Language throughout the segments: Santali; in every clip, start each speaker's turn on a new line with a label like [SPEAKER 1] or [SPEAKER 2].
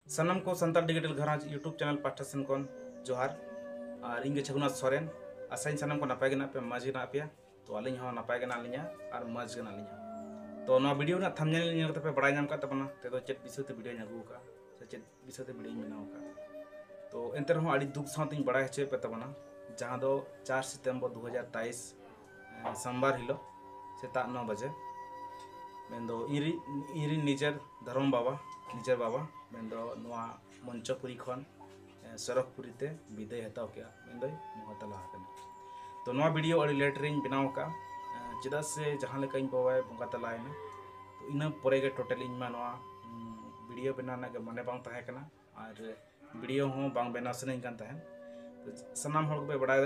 [SPEAKER 1] सनम को संताल डिजिटल घराज यूट्यूब चैनल पाठा सेन कौन जोहार और इंगे छगुनाथ सोरेन आसाइन सनम को नपाय गना पे मज गना पे तो अलिंग हो नपाय गना लिया और मज गना लिया तो ना वीडियो ना थंबनेल नेल पे बड़ाय नाम का तबना ते तो चेत विषय ते वीडियो नगु का से चेत विषय ते वीडियो बनाव का तो एंते रहो आड़ी दुख साथिन बड़ाय छे पे तबना जहां दो 4 सितंबर 2023 सोमवार हिलो सेता 9 बजे मेंदो इरी निजर धर्म बाबा मेंदो नुआ मंचपुरी खन सरकपुरी ते विदाय हताव के मेंदो मोहतला हकन तो नुआ वीडियो अड़ी लेट रिंग बनाव का चेदा से जहां लेका इन बाबाय बंगा तलायना तो इना परे के टोटल इन मा नुआ वीडियो बनाना के माने बांग ताहे कना और वीडियो हो बांग बना सने कान ताहे तो सनाम हर को बड़ा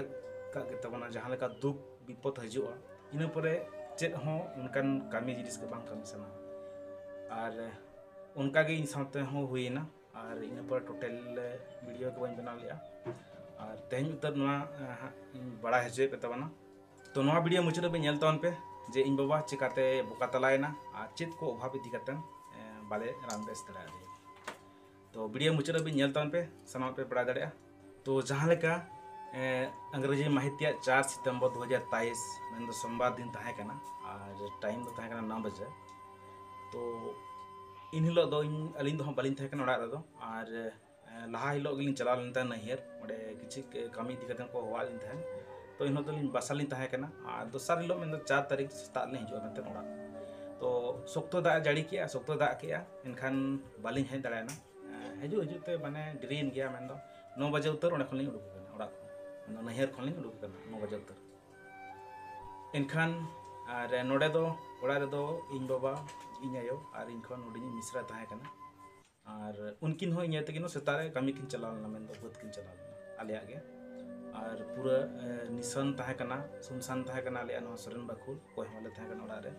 [SPEAKER 1] का के तबना जहां लेका दुख विपद हजुआ इना परे चेत हो उनकान कामी जिनिस के बांग कामी सना और उनका के इन साथे हो हुईना और इन पर टोटल वीडियो के बना लिया और तेहन उतर नुआ बड़ा हेजे पे तबना तो नुआ वीडियो मुचाद पे नेल तन पे जे इन बाबा चिकाते बोका तलायना और चेत को अभाव इदी कतन बाले राम बेस दड़ा तो वीडियो मुचाद पे नेल तन पे सना पे बड़ा दड़ा तो जहां लेका अंग्रेजी माहित्या 4 सितंबर 2023 मेन सोमवार दिन ताहे कना और टाइम दो ताहे कना 9 बजे तो इन हिलो दो अलिन दो बालिन ताहे कना ओड़ा दो और लहा हिलो गिलिन चला लेनता नहियर ओडे किछि कामी इदी कतन को होवा लिन ताहे तो इन हिलो लिन बासालिन ताहे कना और दोसर हिलो मेन 4 तारीख सेता ले हिजो मेनते ओड़ा तो सोक्तो दा जाड़ी किया सोक्तो दा किया इनखान बालिन हेज दड़ायना हजू हजू ते माने डिरीन गया मेन दो 9 बजे उतर ओडे खलिन उडुक कना ओड़ा नहर खन उडुक कना 9 बजे उतर इनखान और नोडे दो ओड़ा रे दो इन बाबा इन आयो और इन खन उडिनी मिश्रा ताहे कना और उनकिन हो इने तकिनो सेतारे कामी किन चलाव ना मेन दो बद किन चलाव आलिया गे और पूरा निसन ताहे कना सुनसान ताहे कना आलिया नो सरन बाखुल कोय होले ताहे कना ओड़ा रे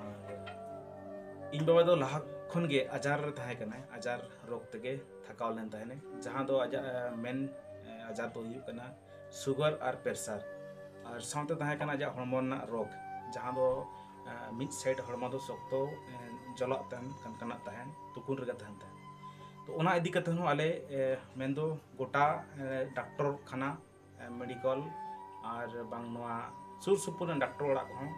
[SPEAKER 1] और इन बाबा दो लाहा खन गे आजार रे ताहे कना आजार रोग तगे थकाव लेन ताहे ने जहां दो आजार मेन आजार तो हुई कना सुगर और प्रेशर और साउते ताहे कना जा हॉर्मोन ना रोग जहां दो मिड साइड हॉर्मोन दो सकतो जलक तन कना ताहेन तुकुन रे ताहेन तो ओना इदी कते हो आले मेंदो गोटा डॉक्टर खाना मेडिकल और बांग नोआ सुर सुपुर डॉक्टर ओड़ा को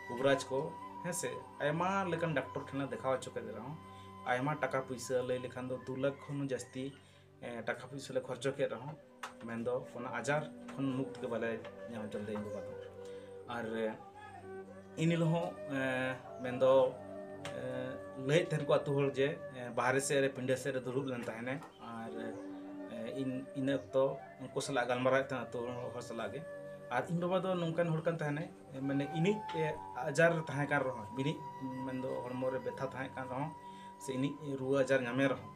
[SPEAKER 1] कुबराज को हेसे आयमा लेकन डॉक्टर ठेना देखाव चके दे रहा आयमा टाका पैसा ले लेखान दो 2 लाख खन जास्ती टाका पैसा ले खर्च के रहा मेंदो कोना आजार खन मुक्त के बाले नाम चल दे बाबा दो और इनिल हो मेंदो लय थेन को अतु हर जे बाहर से रे पिंडे से रे दुरुब लन ताहेने और इन तो उनको सला गलमरा ता तो हर सला गे और इन बाबा दो नंकन हड़कन ताहेने माने इनि आजार ताहे कर रहो बिनि मेंदो हरमो रे बेथा ताहे कर रहो से इनि रुआ आजार नामे रहो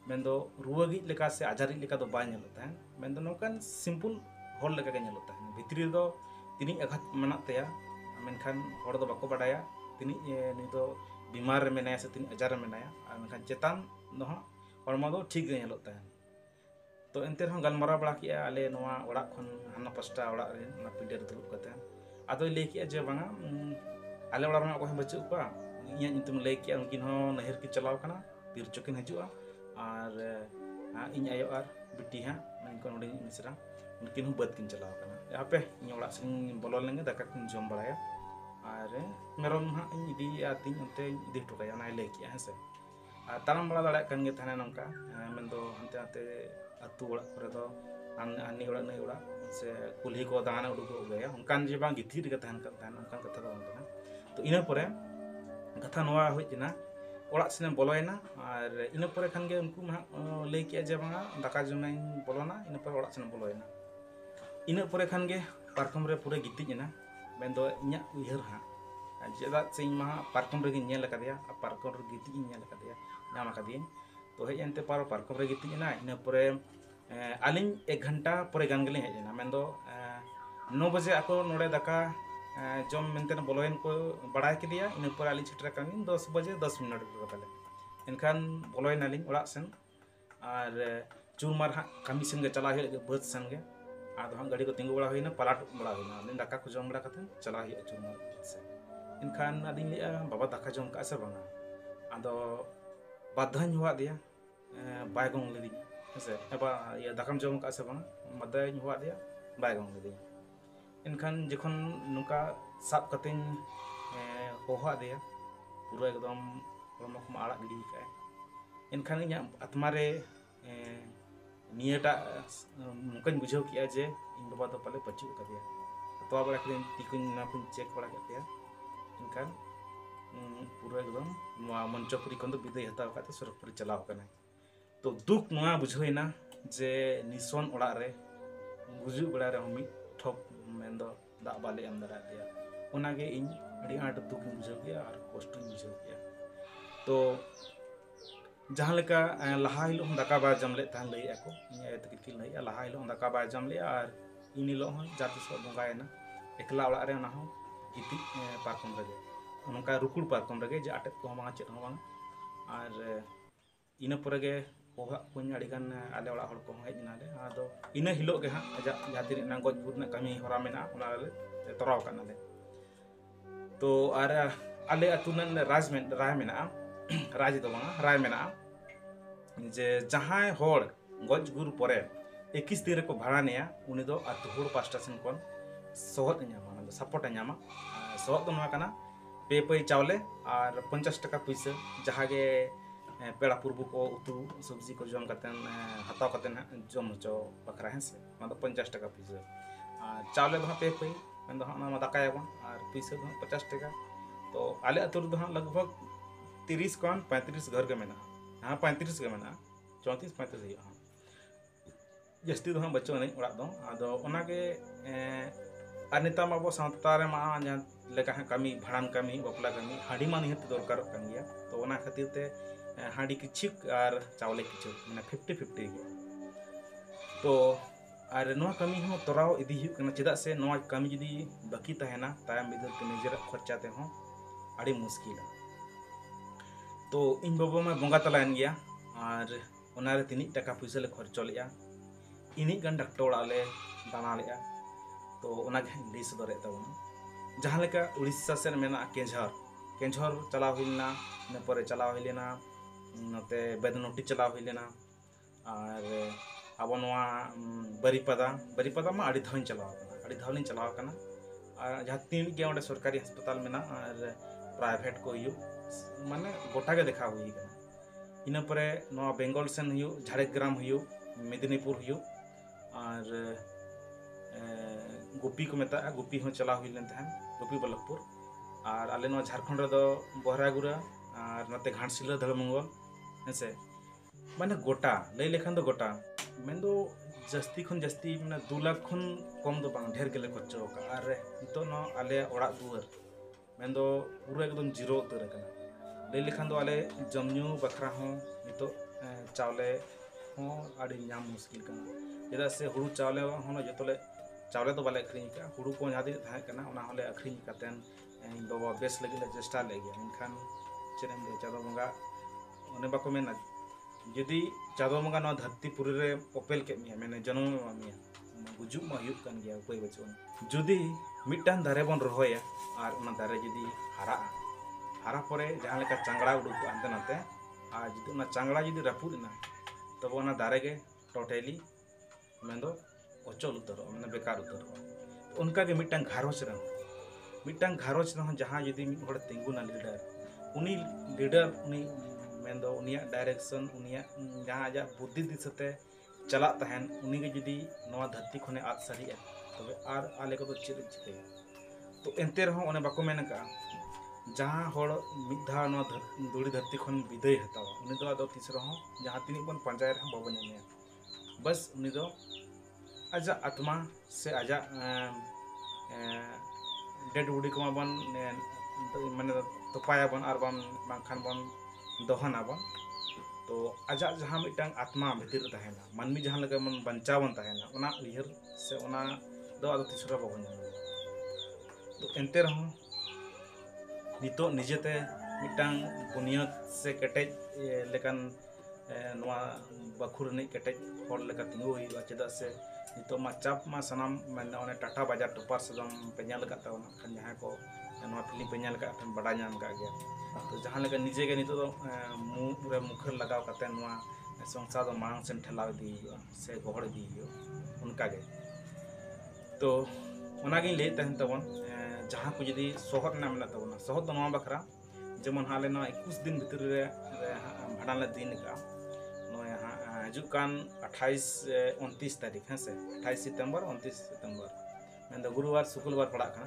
[SPEAKER 1] मेंदो रुआगी लेका से आजारी लेका दो बाय नेलो ताहेन मेंदो नोकन सिंपल हर लेका के नेलो ताहेन भितरी दो तिनी आघात मना तया मेनखान हर दो बाको बाडाया तिनी नि दो बीमार रे मेनाया से तिनी आजार रे मेनाया और मेनखान चेतान दो हरमो दो ठीक गे नेलो ताहेन तो एंते रहो गलमरा बड़ा किया आले नोआ ओड़ा खन हाना पस्टा ओड़ा रे ना पिंडे रे दुलुब कते आदो ले किया जे बांगा आले ओड़ा रे को बच्चू पा इया नितुम ले किया उनकिन हो नहर की चलाव कना पीर चकिन हजुआ और इन आयो और बिटी हाँ मैं नोडे मिश्रा उनकिन बद किन चलाव कना यापे इन ओड़ा सिंग बोलो लेंगे दाका किन जम बड़ाया और मेरम हाँ इन इदी आतिन उनते इदी टोकाया ना ले किया हेसे और तारम बड़ा दड़ा कन गे थाने नंका मेन दो हंते हंते अतु ओड़ा करे दो आनी ओड़ा नै ओड़ा से कुल्ही को दाना उडुक गया उनकान जे बांग गिथिर के तहन उनकान कथा दो तो इना परे कथा नोआ होइना ओड़ा सेने बोलोयना और इन परे खान गे उनको ले किया जे बांगा दाका जमाइन बोलोना इन पर ओड़ा सेने बोलोयना इन परे खान गे पार्कम रे पूरे गितिजना मेंदो इnya उयहर हा जेदा से मा पार्कम रे नेल कदिया पार्कम रे गिति नेल कदिया नाम कदिया तो हे एंते पार्कम रे गितिजना इन परे आलिन 1 घंटा परे गान गेले हेजना मेंदो 9 बजे आको नोडे दाका जम मेनते बोलोयन को बड़ाय के दिया इन पर आली छिटरा कानी 10 बजे 10 मिनट को पहले इनखान बोलोयन आलिन ओड़ा सेन और चूरमार हा कामी सेन गे चला हे बद सेन गे आदो हम गाड़ी को तिंगु बड़ा होइना पलाट बड़ा होइना आलिन दाका को जम बड़ा कते चला हे चूरमार से इनखान आदिन लिया बाबा दाका जम का से बांगा आदो बाधाñ हुआ दिया ᱵᱟᱭ ᱜᱚᱝ ᱞᱤᱫᱤᱧᱟ ᱦᱮᱸᱥᱮ ᱫᱟᱠᱟᱢ ᱡᱚᱢ ᱟᱠᱟᱫ ᱥᱮ ᱵᱟᱝ ᱢᱟᱫᱟᱧ ᱦᱚᱦᱚ ᱟᱫᱮᱭᱟ ᱵᱟᱭ ᱜᱚᱝ ᱞᱤᱫᱤᱧᱟ ᱮᱱᱠᱷᱟन ᱡᱚᱠᱷᱚᱱ ᱱᱚᱝᱠᱟ ᱥᱟᱵ ᱠᱟᱛᱮᱧ ᱦᱚᱦᱚ ᱟᱫᱮᱭᱟ पूरा एकदम हड़मो को आड़ा गिड़ी काए एनखान इᱧᱟᱹᱜ आत्मा रे नियटा नोंकाᱧ बुझाव किया जे इन बाबा दो पाले पचू कदिया तोवा बड़ा कदिन तिकुñ ना कुñ चेक बड़ा कतिया एनखान पूरा एकदम मंचपुरी खन दो विदाय हताव काते सरकपुरी चलाव कना तो दुख नोआ बुझाइना जे निसोन ओड़ा रे गुजु बड़ा रे मिट ठोप मेंदो दा बाले एम दरा दिया ओनागे इन अड़ी आट दुख बुझाव किया और कष्ट बुझाव किया तो जहाँ लेका लहा हिलो दाका बाय जम ले तहन लई आको इᱧ ए तकिन किन लई लहा हिलो दाका बाय जम ले और इन हिलो हन जाति सो बंगायना एकला ओड़ा रे ना हो गिति पारकम रगे नोंका रुकुड़ पारकम रगे जे आटेत को मा चेत हो बांग और इना परगे होहा कुñ अड़ी गान आले ओड़ा हड़ को हेज नाले आदो इना हिलो गे हा अजा जाति ना गज गुद ना कमी हरा मेना ओना ले तराव कानाले तो और आले अतुनन राय मेना राज दो बांगा राय मेना जे जहां होड़ गज गुर परे 21 दिन को भाड़ा नेया उनी दो अतु होड़ पास्टा सेन कोन सोहत न्यामा ना सपोर्ट न्यामा सोहत दो नवा कना पे पे चावले और 50 टका पैसा जहां गे पेड़ा पूर्व को उतु सब्जी को जम कतन हताव कतन जम चो बकरा है से ना दो 50 टका पैसा चावले दो पे पे मन दो ना दाकाया बन और पैसा दो 50 टका तो आले अतुर दो लगभग 30 कौन 35 घर के मेना हाँ 35 के मेना 34 35 हाँ जस्ती दो बच्चों नहीं उड़ा दो आदो ओनागे और नेता माबो सावता रे मा जहां लेका कमी भाड़ान कमी बपला कमी हाड़ी मा निहत दरकार कन गया तो ओना खातिर ते हाड़ी किछिक और चावले किछिक माने 50-50 गे तो और नोआ कमी हो तोराव इदी हुई कना चेदा से नोआ कमी जदी बाकी तहेना तायम बिदर ते निजर खर्चा ते हो आड़ी मुश्किल तो इन बाबा में बंगा तलायन गया और ओनारे तिनी टका पैसा ले खर्चो लिया इनी गन डॉक्टर ओड़ा ले दाना लिया तो ओनागे ली सदरे तबना जहां लेका उड़ीसा से मेना केंझर चलाव हिलना ने परे चलाव हिलेना नते बेदनोटी चलाव हिलेना और अब नोआ बरीपदा मा आड़ी धावन चलाव कना और जहां तीन के ओंडे सरकारी अस्पताल मेना और प्राइवेट को यू माने गोटा के देखा हुई कना इना परे नोआ बेंगल सेन हुई झाड़ग्राम हुई मेदिनीपुर हुई और गुपी को मेता गुपी हो चला हुई लेन तहन गुपी बल्लभपुर और आले नोआ झारखंड रे दो बहरागुड़ा और नते घाटशिला धड़मंगल हेसे माने गोटा लई लेखन दो गोटा मेन दो जस्ती खन जस्ती माने 2 लाख खन कम दो बांग ढेर गेले खर्चो का और नितो न आले ओड़ा दुआर मेन दो पूरा एकदम जीरो उतर कना लई लेखन दो आले जमन्यू बखरा हो नितो चावले हो आड़ी नाम मुश्किल कना चेदा से हुड़ू चावले हो जतले चावले तो बाले अखरिኝ का हुड़ू को जहां थाहे कना ओना होले अखरिኝ कतेन बाबा बेस लगी ले चेष्टा ले गया इनखान चेरम दे चादो बंगा ओने बाको मेना जदि चादो बंगा न धरतीपुरी रे ओपेल के मिया मैंने जन्म में मिया गुजुब मा हुयुक कन गया कोई बचोन जदि मिटान दारे बन रहोया और ओना दारे जदि हारा परे जहां लेका चांगड़ा उडुक आनते नाते आ जदि ओना चांगड़ा जदि रापुदना तब ओना दारे के टोटली मेंदो अचल उतर माने बेकार उतर उनका के मिटान घारोच रहो जहां यदि मिट हड़ तिंगुना लीडर उनी मेंदो उनिया डायरेक्शन उनिया जहां आजा बुद्धि दिसते चला तहन उनी के यदि नवा धरती खने आद सारिया तबे आर आले को चिर चिके तो एंते रहो ओने बाको मेन का जहां हड़ मिधा नवा दुड़ी धरती खन विदाय हतावा उनी दो आदो तीस रहो जहां तिनी बन पंचाय रहो बाबा नेमे बस उनी दो आजा आत्मा से आजा डेड बॉडी को बन माने तोपाया बन और बांखान बन दहना बन तो आजा जहां मिटांग आत्मा भीतर तहेना मानमी जहां लगे मन बंचा बन तहेना ओना उयहर से ओना दो आदो तीसरा बाबन तो एंते रहो नितो निजेते मिटांग बुनियाद से केटेज लेकान नवा बखुर नहीं केटेज होड़ लेका तिंगु हुई चेदा से नितो मा चाप मा सनाम मैंने ओने टाटा बाजार टोपार सदम पेñal लगा ओना खान जहां को नवा फिल्म पेñal लगा ठन बड़ा नाम का गया तो जहां लगा निजे के नितो मुरे मुखर लगाव कते नवा संसार दो मांग सेन ठेलाव इदी से गोहड़ इदी उनका गे तो ओनागिन ले तहन तबन जहाँ को जुदी शहर ना मेना तबना शहर दो नवा बखरा जेमन हाले ना 21 दिन भीतर रे भाड़ान ले दिन का नो यहाँ हजुक कान 28 29 तारीख है से 28 सितंबर 29 सितंबर मैं तो गुरुवार शुक्रवार पड़ा का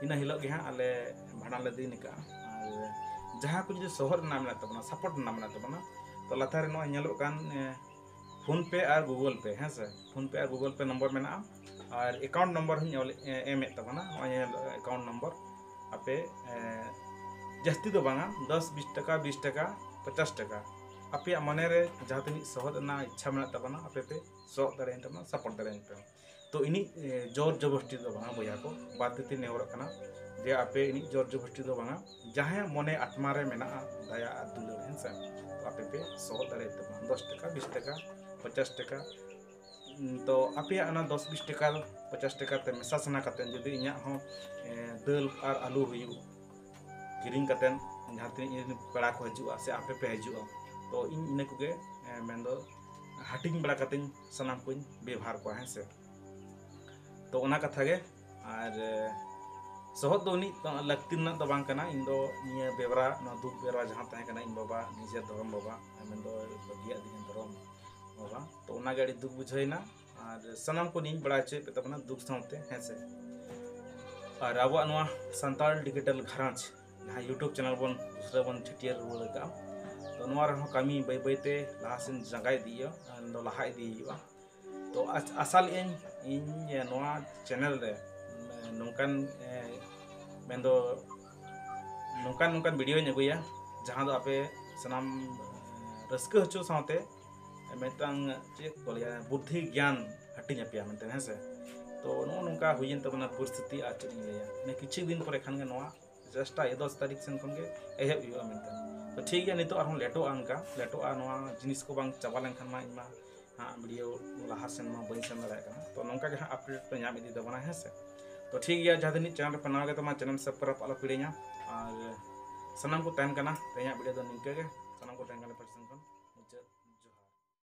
[SPEAKER 1] इन हिलो गे हाँ आले भाड़ान ले दिन का और जहाँ को जुदी शहर ना मेना तबना सपोर्ट ना मेना तबना तो लाथार नो नेलो कान फोन पे और गूगल पे है से फोन पे और गूगल पे नंबर मेना और अकाउंट नंबर हूँ एम तबना अकाउंट नंबर आपे जस्ती तो बांगा 10-20 टका 20 टका 50 टका आपे मने रे जहाँ तक सहद ना इच्छा मेना तबना आपे पे सौ दरे तबना सपोर्ट दरे पे तो इनी जोर जबरदस्ती तो बांगा बोया को बात ती नेवर कना जे आपे इनी जोर जबरदस्ती तो बांगा जहाँ मने आत्मा रे मेना दया दुलर है से तो आपे पे सौ दरे तबना 10 टका 20 टका 50 टका तो आपे 10-20 टका 50 टका ते मेसा सना कतेन जदि इन्या हो दाल और आलू हुयु किरिंग कतेन जहाँ तीन पेड़ा को हजुआ से आपे पे हजुआ तो इन इने कुगे मेंदो हाटिंग बड़ा कतेन सनाम को व्यवहार को है से तो ओना कथा गे और सहद दो नी लगती ना तो बांग कना इन दो निया बेवरा ना दुख बेवरा जहाँ तहे कना इन बाबा निजे धर्म बाबा मेंदो बगिया दिन धर्म बाबा तो ओना गाड़ी दुख बुझाइना और सनाम को नीन बड़ा चे पे तबना दुख साउते हैं से और अब नवा संताल डिजिटल घरांच जहाँ यूट्यूब चैनल बन दूसरा बन छटियर रुआ का तो नवा रहो कमी बै बैते लाहासिन जंगाई दियो दो लहाई दियो तो असल इन नवा चैनल रे नौकान मेंदो नौकान वीडियो अगुया जहाँ दो आपे सनाम रस्क हचो साथे मेतांग चेक को लिया बुद्धि ज्ञान हटिंग पे मनते हैं से तो नौका हुईन तबना परिस्थिति आ चेक लिया ने किछि दिन पर खान नवा जस्टा 10 तारीख सेन खन के एहब हुआ मनते तो ठीक है नितो आर लेटो आनका लेटो आ नवा जिनिस को बांग चाबा लेन खान मा इमा हां वीडियो लाहा सेन मा बइन सेन दाड़ा का तो नौका के अपडेट पे नाम इदी दबना है से तो ठीक है जहां दिन चैनल पे नवा के तमा चैनल सब्सक्राइब आलो पिड़ेኛ और सनम को तहन कना तेया वीडियो दो निके के सनम को तहन कना पर्सन मुझे